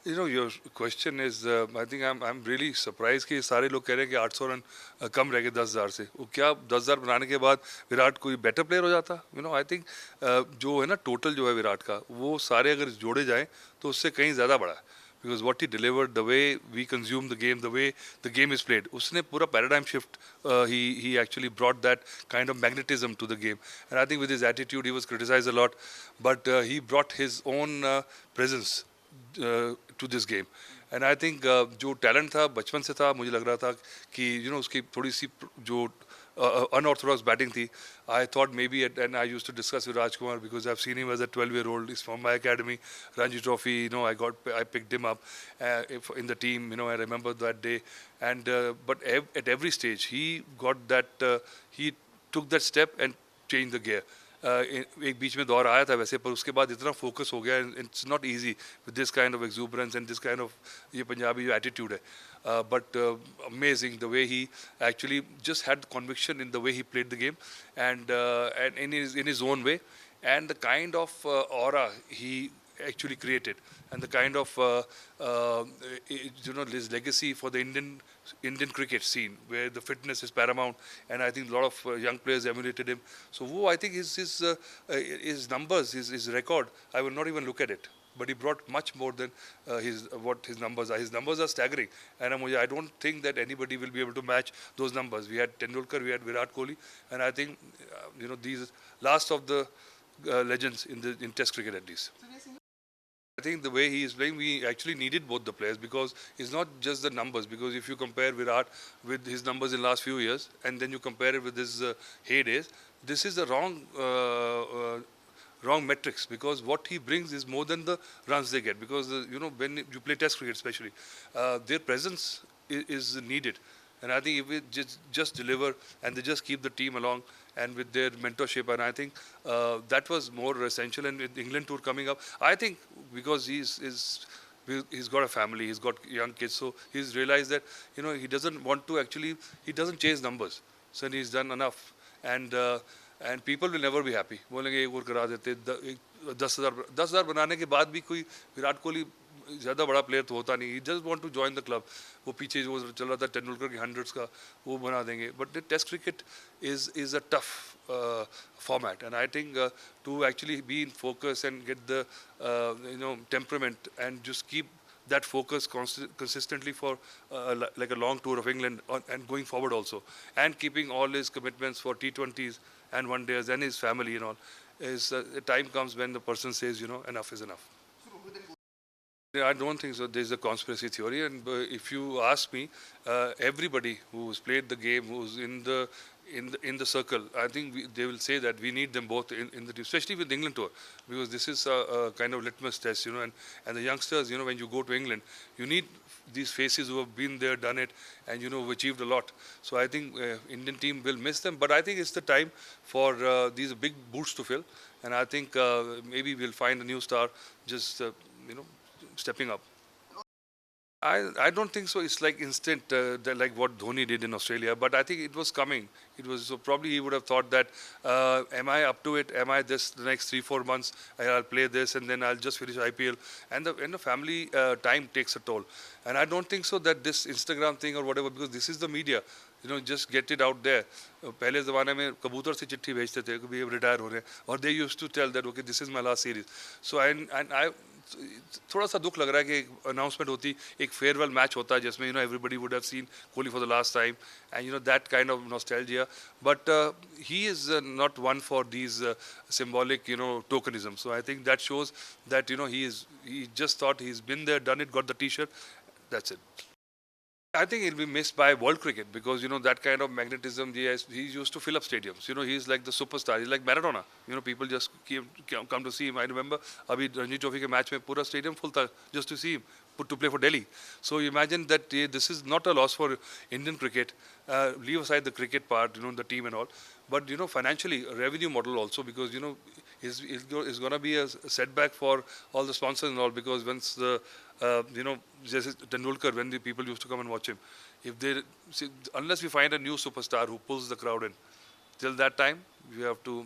Your question is, I think I'm really surprised कि सारे लोग कह रहे हैं कि 800 रन कम रह गए 10,000 से. वो क्या 10,000 बनाने के बाद विराट कोई बेटर प्लेयर हो जाता? आई थिंक जो है ना टोटल जो है विराट का, वो सारे अगर जोड़े जाएं तो उससे कहीं ज़्यादा बड़ा है. Because what he delivered, the way we consume the game, the way the game is played, उसने पूरा paradigm shift. He actually brought that kind of magnetism to the game, and I think with his attitude, he was criticized a lot, but he brought his own presence to this game. And I think जो talent था बचपन से था, मुझे लग रहा था कि उसकी थोड़ी सी जो unorthodox batting थी. I thought maybe, and I used to discuss with Rajkumar because I've seen him as a 12-year-old. He's from my academy, Ranji Trophy. I picked him up in the team. I remember that day. And but at every stage, he got that. He took that step and changed the gear. एक बीच में दौर आया था वैसे, पर उसके बाद इतना फोकस हो गया. It's not easy with this kind of exuberance and this kind of ये पंजाबी जो एटीट्यूड है. But amazing the way he actually just had conviction in the way he played the game, and in his own way, and the kind of aura he actually created, and the kind of his legacy for the Indian cricket scene, where the fitness is paramount, and I think a lot of young players emulated him. So I think his numbers, his record, I will not even look at it. But he brought much more than what his numbers are. His numbers are staggering, and I don't think that anybody will be able to match those numbers. We had Tendulkar, we had Virat Kohli, and I think these last of the legends in Test cricket at least. I think the way he is playing, we actually needed both the players, because it's not just the numbers. Because if you compare Virat with his numbers in the last few years, and then you compare it with his heydays, this is the wrong metrics, because what he brings is more than the runs they get. Because when you play Test cricket, especially, their presence is needed. And I think if we just deliver and they just keep the team along and with their mentorship, and I think that was more essential. And with England tour coming up, I think because he's got a family, he's got young kids, so he's realized that he doesn't want to actually, he doesn't chase numbers. So he's done enough, and people will never be happy. बोलेंगे एक और करा देते 10,000 बनाने के बाद भी कोई विराट कोहली ज़्यादा बड़ा प्लेयर तो होता नहीं. He just want to join the club. वो पीछे जो चल रहा था तेंदुलकर की 100s का, वो बना देंगे. But test cricket is a tough format, and I think to actually be in focus and get the temperament and just keep that focus consistently for like a long tour of England and going forward also, and keeping all his commitments for T20s and one days and his family and all, is the time comes when the person says enough is enough. I don't think so. There's a conspiracy theory, and if you ask me, everybody who's played the game, who's in the circle, I think they will say that we need them both in the team, especially with the England tour, because this is a kind of litmus test, and the youngsters, when you go to England, you need these faces who have been there, done it, and who've achieved a lot. So I think Indian team will miss them, but I think it's the time for these big boots to fill, and I think maybe we'll find a new star just stepping up. I don't think so. It's like instant, like what Dhoni did in Australia. But I think it was coming. It was so probably he would have thought that, am I up to it? Am I the next 3-4 months? I'll play this and then I'll just finish IPL. And the family time takes a toll. And I don't think so that this Instagram thing or whatever, because this is the media. Just get it out there. पहले ज़माने में कबूतर से चिट्ठी भेजते थे कि भी रिटायर हो रहे हैं, और they used to tell that okay, this is my last series. So and I थोड़ा सा दुख लग रहा है कि एक अनाउंसमेंट होती, एक फेयरवेल मैच होता है जिसमें everybody would have seen Kohli for the last time, and that kind of nostalgia. But he is not one for these symbolic tokenism. So I think that shows that he just thought he's been there, done it, got the t-shirt, that's it. I think he'll be missed by world cricket, because that kind of magnetism. He used to fill up stadiums. He's like the superstar. He's like Maradona. People just come to see him. I remember abhi Ranji Trophy ke match mein pura stadium full tha just to see him to play for Delhi. So imagine that this is not a loss for Indian cricket. Leave aside the cricket part, the team and all, but financially a revenue model also, because is going to be a setback for all the sponsors and all, because once the जैसे Tendulkar, when the people used to come and watch him, unless we find a new superstar who pulls the crowd in, till that time we have to